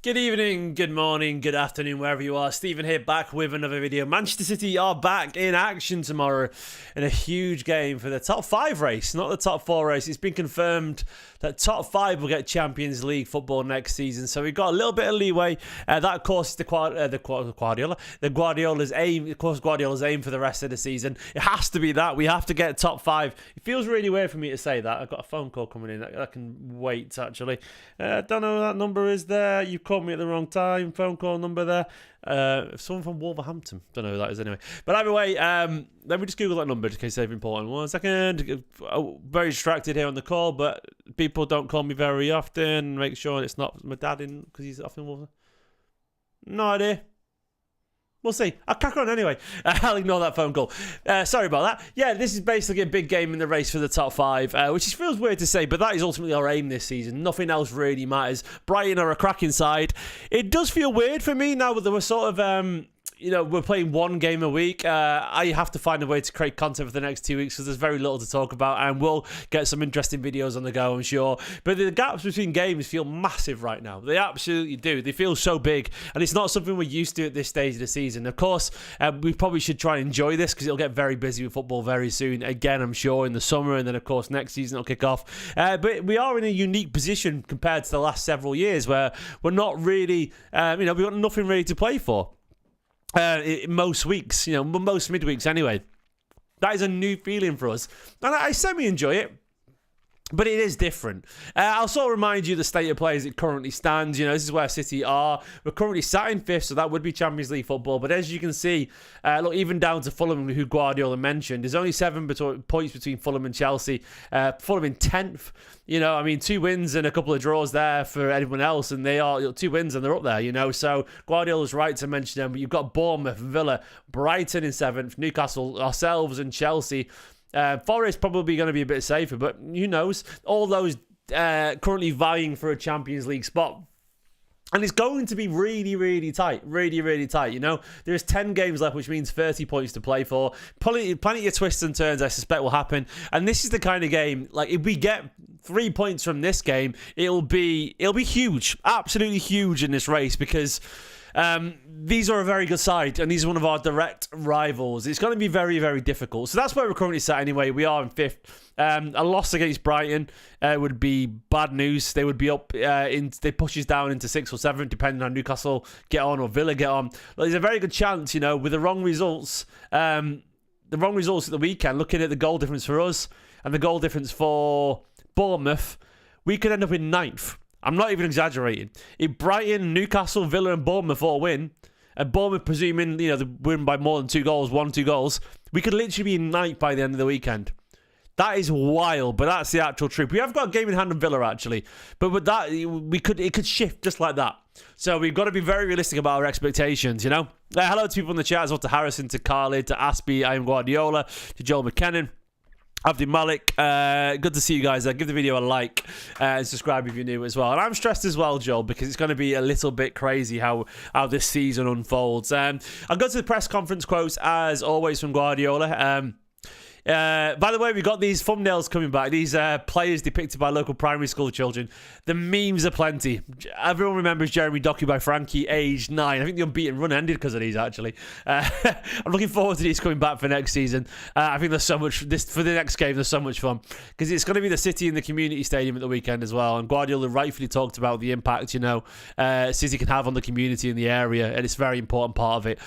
Good evening, good morning, good afternoon, wherever you are. Stephen here, back with another video. Manchester City are back in action tomorrow in a huge game for the top 5 race, not the top 4 race. It's been confirmed that top 5 will get Champions League football next season, so we've got a little bit of leeway. That, of course, is Guardiola's aim. Of course, Guardiola's aim for the rest of the season. It has to be that. We have to get top 5. It feels really weird for me to say that. I've got a phone call coming in. I can wait, actually. Don't know who that number is there. You called me at the wrong time. Phone call number there. Someone from Wolverhampton. Don't know who that is anyway. But either way, let me just Google that number in case it's important. 1 second. Very distracted here on the call, but people don't call me very often. Make sure it's not my dad in because he's often Wolverhampton. No idea. We'll see. I'll crack on anyway. I'll ignore that phone call. Sorry about that. Yeah, this is basically a big game in the race for the top 5, which feels weird to say, but that is ultimately our aim this season. Nothing else really matters. Brighton are a cracking side. It does feel weird for me now that we're sort of... we're playing one game a week. I have to find a way to create content for the next 2 weeks because there's very little to talk about, and we'll get some interesting videos on the go, I'm sure. But the gaps between games feel massive right now. They absolutely do. They feel so big, and it's not something we're used to at this stage of the season. Of course, we probably should try and enjoy this because it'll get very busy with football very soon. Again, I'm sure in the summer, and then of course next season it'll kick off. But we are in a unique position compared to the last several years where we're not really, we've got nothing really to play for. Most weeks, most midweeks anyway. That is a new feeling for us. And I semi-enjoy it. But it is different. I'll sort of remind you the state of play as it currently stands. This is where City are. We're currently sat in 5th, so that would be Champions League football. But as you can see, look, even down to Fulham, who Guardiola mentioned, there's only 7 points between Fulham and Chelsea. Fulham in 10th. 2 wins and a couple of draws there for anyone else, and they are 2 wins and they're up there, So Guardiola's right to mention them. But you've got Bournemouth, Villa, Brighton in 7th, Newcastle, ourselves, and Chelsea. Forest probably going to be a bit safer, but who knows? All those currently vying for a Champions League spot. And it's going to be really, really tight. Really, really tight, There's 10 games left, which means 30 points to play for. Plenty of twists and turns, I suspect, will happen. And this is the kind of game, like, if we get 3 points from this game, it'll be huge. Absolutely huge in this race because... these are a very good side, and these are one of our direct rivals. It's going to be very, very difficult. So that's where we're currently sat anyway. We are in 5th. A loss against Brighton would be bad news. They would be up, they push us down into 6th or 7th, depending on Newcastle get on or Villa get on. But there's a very good chance, with the wrong results at the weekend, looking at the goal difference for us and the goal difference for Bournemouth, we could end up in 9th. I'm not even exaggerating. If Brighton, Newcastle, Villa and Bournemouth all win, and Bournemouth presuming, they win by more than 2 goals, 2 goals, we could literally be in 9th by the end of the weekend. That is wild, but that's the actual truth. We have got a game in hand on Villa, actually. But with that, it could shift just like that. So we've got to be very realistic about our expectations, Hello to people in the chat as well, to Harrison, to Carly, to Aspie, I am Guardiola, to Joel McKinnon. Abdi Malik, good to see you guys there. Give the video a like and subscribe if you're new as well. And I'm stressed as well, Joel, because it's going to be a little bit crazy how this season unfolds. I'll go to the press conference quotes as always from Guardiola. By the way, we've got these thumbnails coming back. These players depicted by local primary school children. The memes are plenty. Everyone remembers Jeremy Doku by Frankie, aged 9. I think the unbeaten run ended because of these, actually. I'm looking forward to these coming back for next season. I think there's so much... for the next game, there's so much fun. Because it's going to be the City in the Community Stadium at the weekend as well. And Guardiola rightfully talked about the impact, City can have on the community in the area. And it's a very important part of it.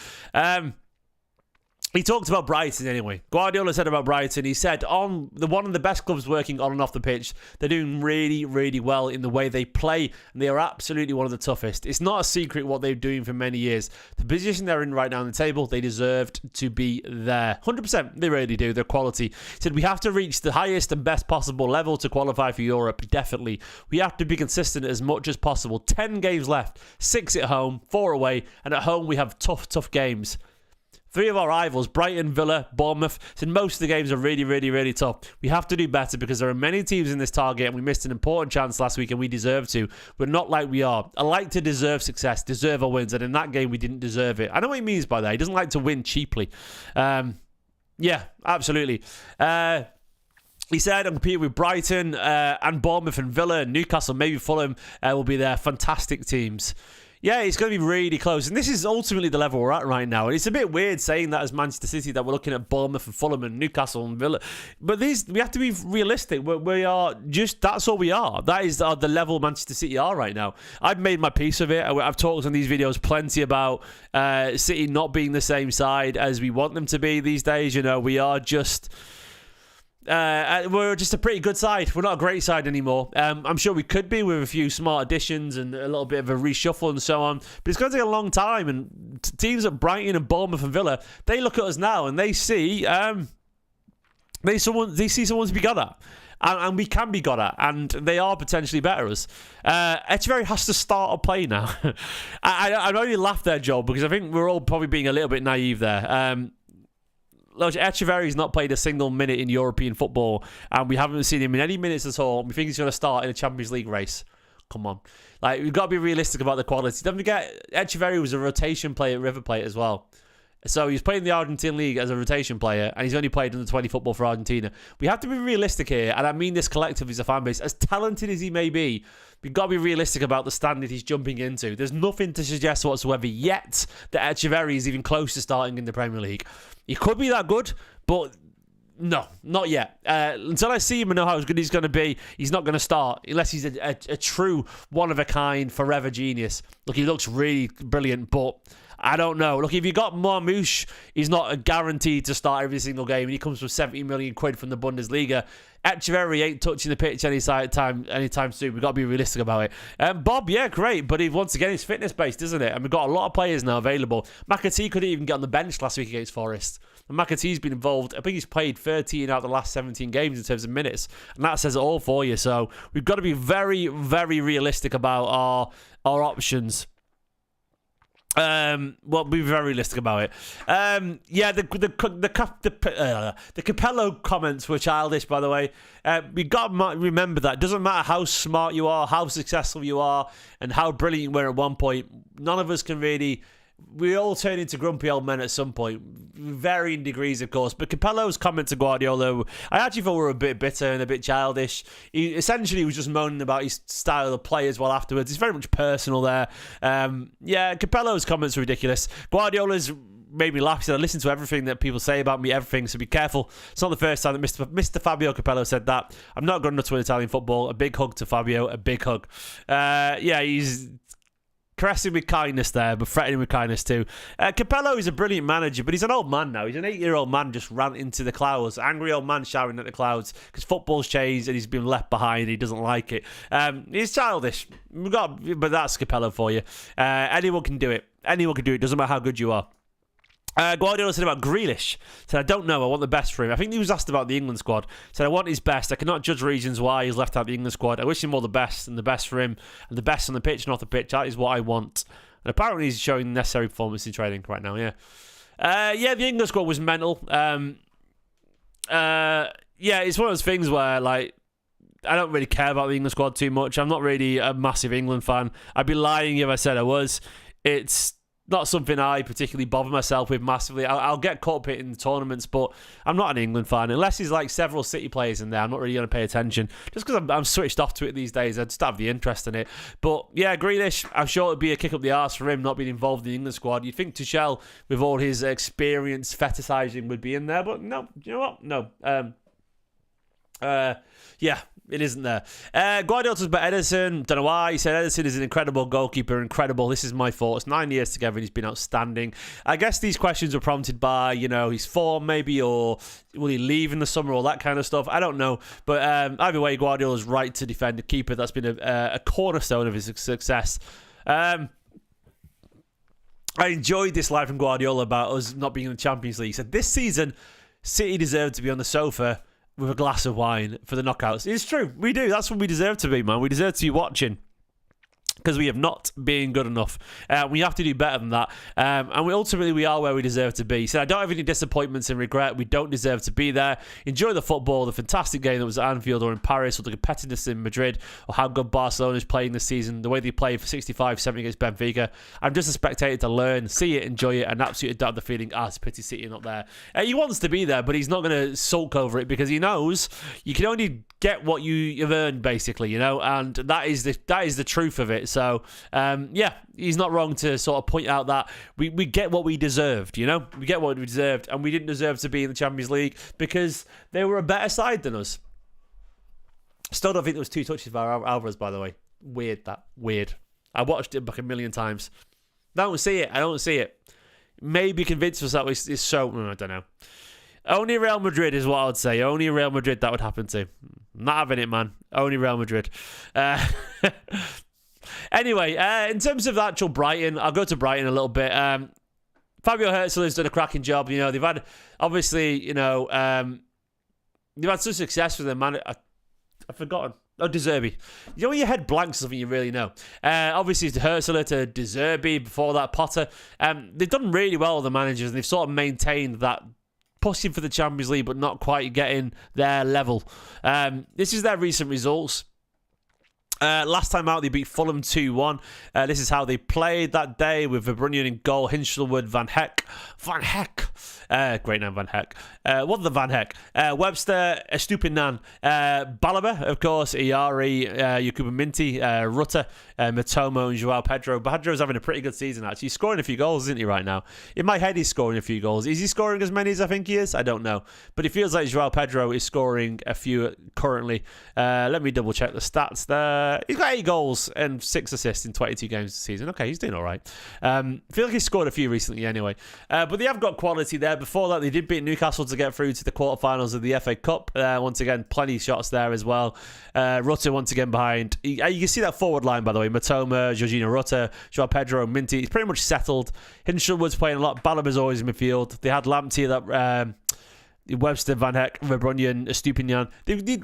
He talked about Brighton anyway. Guardiola said about Brighton, he said, one of the best clubs working on and off the pitch. They're doing really, really well in the way they play, and they are absolutely one of the toughest. It's not a secret what they're doing for many years. The position they're in right now on the table, they deserved to be there. 100%, they really do. They're quality. He said, we have to reach the highest and best possible level to qualify for Europe, definitely. We have to be consistent as much as possible. 10 games left, 6 at home, 4 away, and at home we have tough games. 3 of our rivals, Brighton, Villa, Bournemouth, said most of the games are really, really, really tough. We have to do better because there are many teams in this target and we missed an important chance last week and we deserve to. But not like we are. I like to deserve success, deserve our wins, and in that game we didn't deserve it. I know what he means by that. He doesn't like to win cheaply. Yeah, absolutely. He said, I'm competing with Brighton and Bournemouth and Villa and Newcastle, maybe Fulham will be there. Fantastic teams. Yeah, it's going to be really close. And this is ultimately the level we're at right now. And it's a bit weird saying that as Manchester City, that we're looking at Bournemouth and Fulham and Newcastle and Villa. But we have to be realistic. We are just, that's all we are. That is the level Manchester City are right now. I've made my peace of it. I've talked on these videos plenty about City not being the same side as we want them to be these days. You know, we are just... we're just a pretty good side. We're not a great side anymore. I'm sure we could be with a few smart additions and a little bit of a reshuffle and so on, but it's going to take a long time. And teams at Brighton and Bournemouth and Villa, they look at us now and they see they see someone to be got at. And we can be got at, and they are potentially better us. Etihad has to start a play now. I only laughed there, Joel, because I think we're all probably being a little bit naive there. Etihad's not played a single minute in European football, and we haven't seen him in any minutes at all. We think he's going to start in a Champions League race. Come on. Like, we've got to be realistic about the quality. Don't forget, Etihad was a rotation player at River Plate as well. So he's playing the Argentine League as a rotation player, and he's only played under 20 football for Argentina. We have to be realistic here, and I mean this collectively as a fan base. As talented as he may be, we've got to be realistic about the standard he's jumping into. There's nothing to suggest whatsoever yet that Etihad is even close to starting in the Premier League. He could be that good, but no, not yet. Until I see him and know how good he's going to be, he's not going to start unless he's a true one-of-a-kind, forever genius. Look, he looks really brilliant, but I don't know. Look, if you got Marmoush, he's not a guaranteed to start every single game, and he comes with 70 million quid from the Bundesliga. Etihad ain't touching the pitch anytime soon. We've got to be realistic about it. Bob, yeah, great, but once again, it's fitness-based, isn't it? And we've got a lot of players now available. McAtee couldn't even get on the bench last week against Forest. And McAtee's been involved. I think he's played 13 out of the last 17 games in terms of minutes, and that says it all for you. So we've got to be very, very realistic about our options. Well, be very realistic about it. Yeah, the Capello comments were childish, by the way. We got to remember that it doesn't matter how smart you are, how successful you are, and how brilliant you were at one point. None of us can really. We all turn into grumpy old men at some point, varying degrees, of course. But Capello's comment to Guardiola, I actually thought were a bit bitter and a bit childish. He essentially was just moaning about his style of play as well afterwards. It's very much personal there. Yeah, Capello's comments were ridiculous. Guardiola's made me laugh. He said, I listen to everything that people say about me, everything, so be careful. It's not the first time that Mr. Fabio Capello said that. I'm not good enough to win Italian football. A big hug to Fabio, a big hug. Yeah, he's caressing with kindness there, but threatening with kindness too. Capello is a brilliant manager, but he's an old man now. He's an 8-year-old man just ranting into the clouds. Angry old man shouting at the clouds because football's changed and he's been left behind. He doesn't like it. He's childish. But that's Capello for you. Anyone can do it. Anyone can do it. Doesn't matter how good you are. Guardiola said about Grealish. Said, I don't know. I want the best for him. I think he was asked about the England squad. Said, I want his best. I cannot judge reasons why he's left out the England squad. I wish him all the best and the best for him and the best on the pitch and off the pitch. That is what I want. And apparently he's showing the necessary performance in training right now, yeah. Yeah, the England squad was mental. Yeah, it's one of those things where, like, I don't really care about the England squad too much. I'm not really a massive England fan. I'd be lying if I said I was. It's not something I particularly bother myself with massively. I'll get caught up in the tournaments, but I'm not an England fan. Unless there's like several City players in there, I'm not really going to pay attention. Just because I'm switched off to it these days, I just have the interest in it. But yeah, Grealish, I'm sure it'd be a kick up the arse for him not being involved in the England squad. You'd think Tuchel, with all his experience fetishising, would be in there, but no. You know what? No. Yeah. It isn't there. Guardiola talks about Ederson. Don't know why. He said Ederson is an incredible goalkeeper. Incredible. This is my thoughts. 9 years together and he's been outstanding. I guess these questions were prompted by, his form maybe, or will he leave in the summer, or that kind of stuff. I don't know. But either way, Guardiola's right to defend a keeper. That's been a cornerstone of his success. I enjoyed this line from Guardiola about us not being in the Champions League. He said, this season, City deserved to be on the sofa with a glass of wine for the knockouts. It's true. We do. That's what we deserve to be, man. We deserve to be watching because we have not been good enough. We have to do better than that. And we are where we deserve to be. So I don't have any disappointments and regret. We don't deserve to be there. Enjoy the football, the fantastic game that was at Anfield or in Paris, or the competitiveness in Madrid, or how good Barcelona is playing this season, the way they played for 65-70 against Benfica. I'm just a spectator to learn, see it, enjoy it, and absolutely doubt the feeling, it's pity City not there. He wants to be there, but he's not going to sulk over it because he knows you can only get what you've earned, basically, and that is the truth of it. So, yeah, he's not wrong to sort of point out that we get what we deserved, you know? We get what we deserved, and we didn't deserve to be in the Champions League because they were a better side than us. Still don't think there was 2 touches by Alvarez, by the way. Weird. I watched it back a million times. I don't see it. Maybe convince us that it's so... I don't know. Only Real Madrid is what I would say. Only Real Madrid that would happen to. Not having it, man. Only Real Madrid. Anyway, in terms of actual Brighton, I'll go to Brighton a little bit. Fabio Hürzeler's done a cracking job. You know, they've had, obviously, you know, they've had some success with them, man. I've forgotten. Oh, De Zerbi. You know when your head blanks something you really know. Obviously, it's Hürzeler to De Zerbi, before that Potter. They've done really well with the managers, and they've sort of maintained that pushing for the Champions League, but not quite getting their level. This is their recent results. Last time out, they beat Fulham 2-1. This is how they played that day, with Verbruggen in goal, Hinchelwood, Van Heck. Great name, Van Heck. What the Van Heck? Webster, Estupinan, Balaba, of course, Iari, Yakubu Minty, Rutter, Matomo, and Joao Pedro. Pedro's having a pretty good season, actually. He's scoring a few goals, isn't he, right now? In my head, he's scoring a few goals. Is he scoring as many as I think he is? I don't know. But it feels like Joao Pedro is scoring a few currently. Let me double check the stats there. He's got 8 goals and 6 assists in 22 games this season. Okay, he's doing all right. I feel like he's scored a few recently anyway. But they have got quality there. Before that, they did beat Newcastle to get through to the quarterfinals of the FA Cup. Once again, plenty of shots there as well. Rutter once again behind. You can see that forward line, by the way. Matoma, Jorginho Rutter, Joao Pedro, Minty. It's pretty much settled. Hinchelwood's playing a lot. Balaba's always in midfield. They had Lamptey that... Webster, Van Heck, Verbruggen, Estupinan.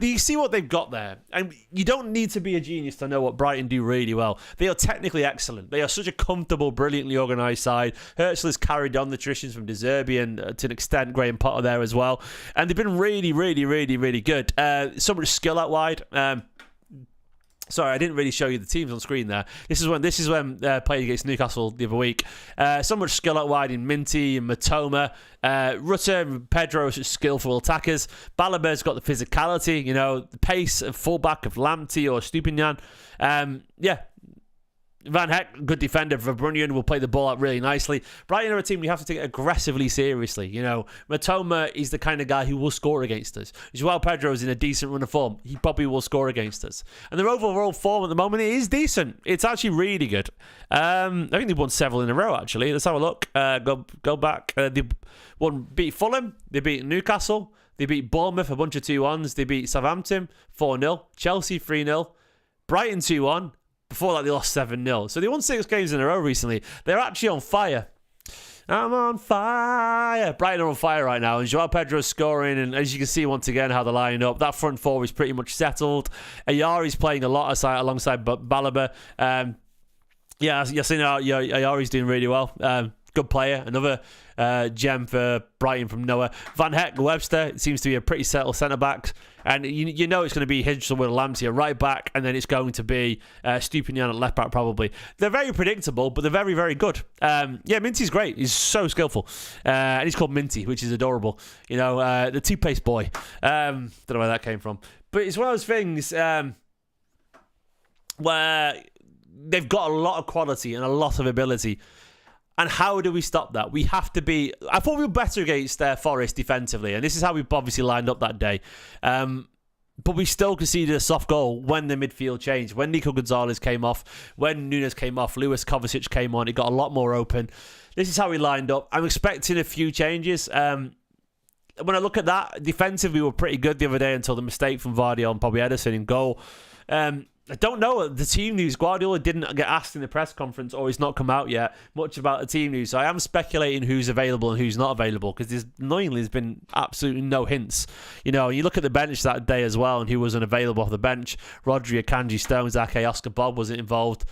You see what they've got there? And you don't need to be a genius to know what Brighton do really well. They are technically excellent. They are such a comfortable, brilliantly organised side. Hürzeler's carried on the traditions from De Zerbi and to an extent Graham Potter there as well. And they've been really, really, really, really good. So much skill out wide. Sorry, I didn't really show you the teams on screen there. This is when played against Newcastle the other week. So much skill out wide in Minty and Matoma. Rutter and Pedro are such skillful attackers. Balaba's got the physicality, you know, the pace of fullback of Lamptey or Stupinian. Yeah. Van Heck, good defender. Verbruggen will play the ball out really nicely. Brighton are a team we have to take aggressively seriously. You know, Matoma is the kind of guy who will score against us. Joao Pedro is in a decent run of form. He probably will score against us. And their overall form at the moment is decent. It's actually really good. I think they've won several in a row, actually. Let's have a look. Go back. They beat Fulham. They beat Newcastle. They beat Bournemouth, a bunch of 2-1s. They beat Southampton 4-0. Chelsea 3-0. Brighton 2-1. Before that, they lost 7-0. So they won 6 games in a row recently. They're actually on fire. I'm on fire. Brighton are on fire right now. And Joao Pedro's scoring. And as you can see, once again, how they're lining up. That front four is pretty much settled. Ayari's playing a lot alongside Balaba. Ayari's doing really well. Good player. Another gem for Brighton from Noah. Van Heck, Webster, it seems to be a pretty settled centre-back. And you know it's going to be Hinchelwood, Lamptey at right back, and then it's going to be Stupinian at left back probably. They're very predictable, but they're very, very good. Minty's great. He's so skillful. And he's called Minty, which is adorable. You know, the toothpaste boy. Don't know where that came from. But it's one of those things where they've got a lot of quality and a lot of ability. And how do we stop that? We have to be... I thought we were better against Forest defensively, and this is how we've obviously lined up that day. But we still conceded a soft goal when the midfield changed. When Nico Gonzalez came off, when Nunes came off, Lewis Kovacic came on, it got a lot more open. This is how we lined up. I'm expecting a few changes. When I look at that, defensively we were pretty good the other day until the mistake from Vardy on Bobby Ederson in goal. I don't know. The team news, Guardiola didn't get asked in the press conference, or he's not come out yet, much about the team news. So I am speculating who's available and who's not available, because annoyingly there's been absolutely no hints. You know, you look at the bench that day as well, and who was unavailable off the bench. Rodri, Akanji, Stones, Ake, Oscar Bob wasn't involved.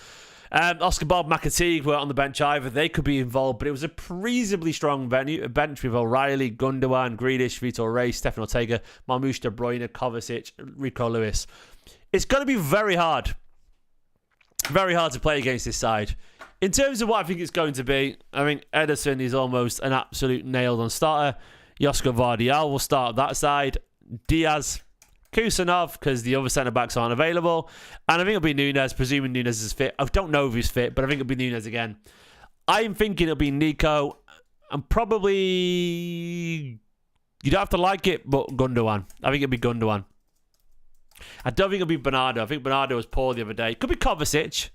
Oscar Bob, McAteague weren't on the bench either. They could be involved, but it was a reasonably strong bench with O'Reilly, Gundogan, Grealish, Vitor Rey, Stefan Ortega, Marmoush, De Bruyne, Kovacic, Rico Lewis. It's going to be very hard to play against this side. In terms of what I think it's going to be, I think Ederson is almost an absolute nailed-on starter. Josko Vardial will start that side. Diaz, Kusanov, because the other centre-backs aren't available. And I think it'll be Nunes, presuming Nunes is fit. I don't know if he's fit, but I think it'll be Nunes again. I'm thinking it'll be Nico. And probably... You don't have to like it, but Gundogan. I think it'll be Gundogan. I don't think it'll be Bernardo. I think Bernardo was poor the other day. Could be Kovacic.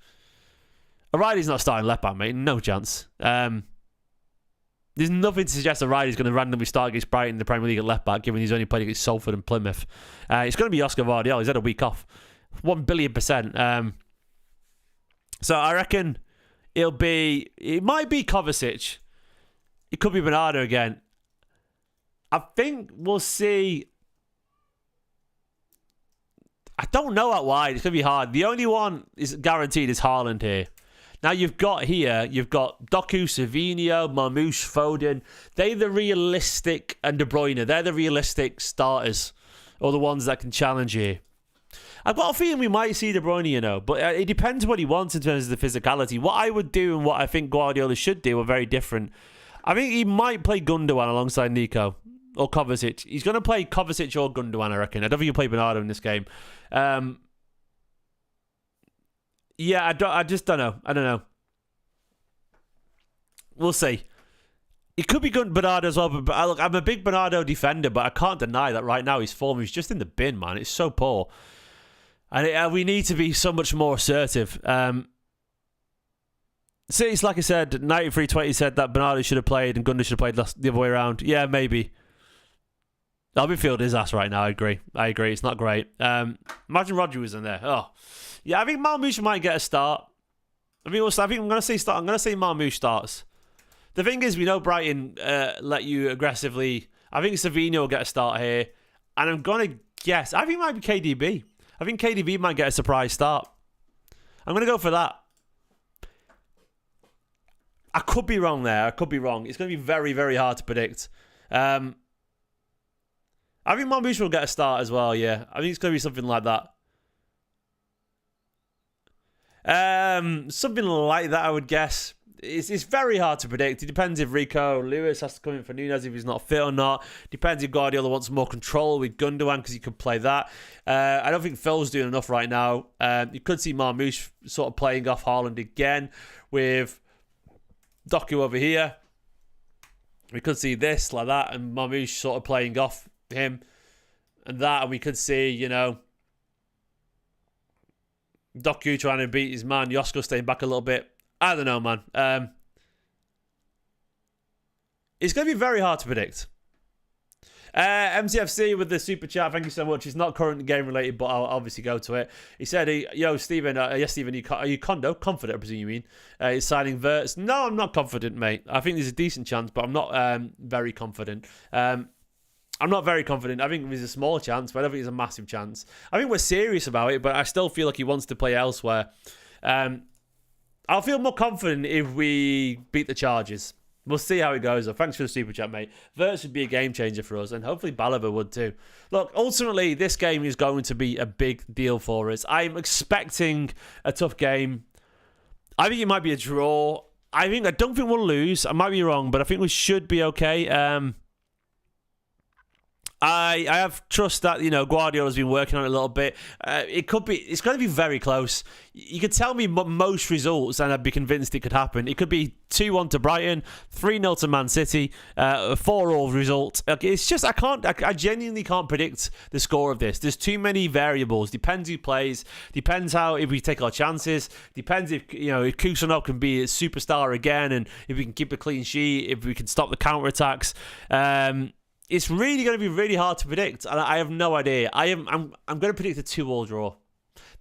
O'Reilly's not starting left back, mate. No chance. There's nothing to suggest O'Reilly's going to randomly start against Brighton in the Premier League at left back, given he's only played against Salford and Plymouth. It's going to be Oscar Guardiola. He's had a week off. 1 billion%. So I reckon it might be Kovacic. It could be Bernardo again. I think we'll see. I don't know out wide. It's going to be hard. The only one is guaranteed is Haaland here. Now you've got Doku, Savinho, Marmoush, Foden. They're the realistic, and De Bruyne. They're the realistic starters, or the ones that can challenge you. I've got a feeling we might see De Bruyne, but it depends what he wants in terms of the physicality. What I would do and what I think Guardiola should do are very different. I think he might play Gundogan alongside Nico or Kovacic. He's going to play Kovacic or Gundogan, I reckon. I don't think he'll play Bernardo in this game. Yeah, I just don't know. I don't know. We'll see. It could be good Bernardo as well, but look, I'm a big Bernardo defender, but I can't deny that right now his form is just in the bin, man. It's so poor. And we need to be so much more assertive. City's, like I said, 93-20 said that Bernardo should have played and Gundogan should have played the other way around. Yeah, maybe. Midfield is ass right now, I agree. It's not great. Imagine Rodri was in there. Oh. Yeah, I think Marmoush might get a start. I'm going to say start. I'm going to say Marmoush starts. The thing is, we know Brighton let you aggressively. I think Savinho will get a start here. And I'm going to guess. I think it might be KDB. I think KDB might get a surprise start. I'm going to go for that. I could be wrong there. I could be wrong. It's going to be very, very hard to predict. I think Marmoush will get a start as well, yeah. I think it's going to be something like that. Something like that, I would guess. It's very hard to predict. It depends if Rico Lewis has to come in for Nunes, if he's not fit or not. Depends if Guardiola wants more control with Gundogan, because he could play that. I don't think Phil's doing enough right now. You could see Marmoush sort of playing off Haaland again with Doku over here. We could see this like that, and Marmoush sort of playing off him and that, and we could see, Doku trying to beat his man, Josko staying back a little bit. I don't know, man. It's going to be very hard to predict. MCFC with the super chat, thank you so much. It's not current game related, but I'll obviously go to it. He said, yo, Stephen, yes, Stephen, are you confident, I presume you mean? He's signing Verts. No, I'm not confident, mate. I think there's a decent chance, but I'm not very confident. I'm not very confident. I think there's a small chance, but I don't think there's a massive chance. I think we're serious about it, but I still feel like he wants to play elsewhere. I'll feel more confident if we beat the Chargers. We'll see how it goes. Thanks for the super chat, mate. Verts would be a game changer for us, and hopefully Balaba would too. Look, ultimately, this game is going to be a big deal for us. I'm expecting a tough game. I think it might be a draw. I don't think we'll lose. I might be wrong, but I think we should be okay. I have trust that, Guardiola's been working on it a little bit. It's going to be very close. You could tell me most results and I'd be convinced it could happen. It could be 2-1 to Brighton, 3-0 to Man City, a 4-all result. It's just, I genuinely can't predict the score of this. There's too many variables. Depends who plays. Depends if we take our chances. Depends if Kusanov can be a superstar again, and if we can keep a clean sheet, if we can stop the counter-attacks. It's really going to be really hard to predict, and I have no idea. I'm going to predict a 2-all draw.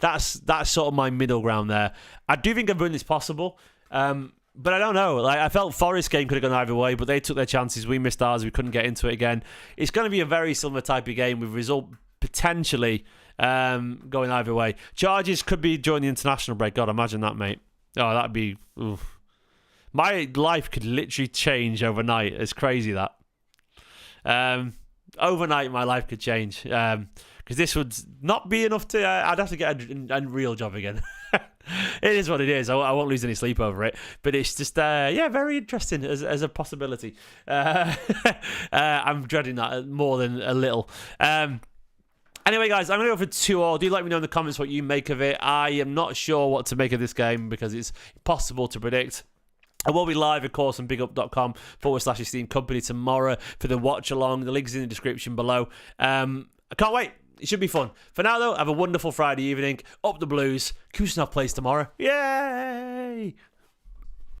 That's sort of my middle ground there. I do think a win is possible, but I don't know. I felt Forest game could have gone either way, but they took their chances. We missed ours. We couldn't get into it again. It's going to be a very similar type of game with result potentially going either way. Charges could be during the international break. God, imagine that, mate. Oh, that'd be... Oof. My life could literally change overnight. It's crazy, that. Overnight my life could change, because this would not be enough to I'd have to get a real job again. It is what it is. I won't lose any sleep over it, but it's just very interesting as a possibility. I'm dreading that more than a little. Anyway, guys, I'm going to go for 2-2. Do let me know in the comments what you make of it. I am not sure what to make of this game because it's impossible to predict. I will be live, of course, on bigup.com/Esteemed Kompany tomorrow for the watch along. The link's in the description below. I can't wait. It should be fun. For now, though, have a wonderful Friday evening. Up the Blues. Kuznov plays tomorrow. Yay!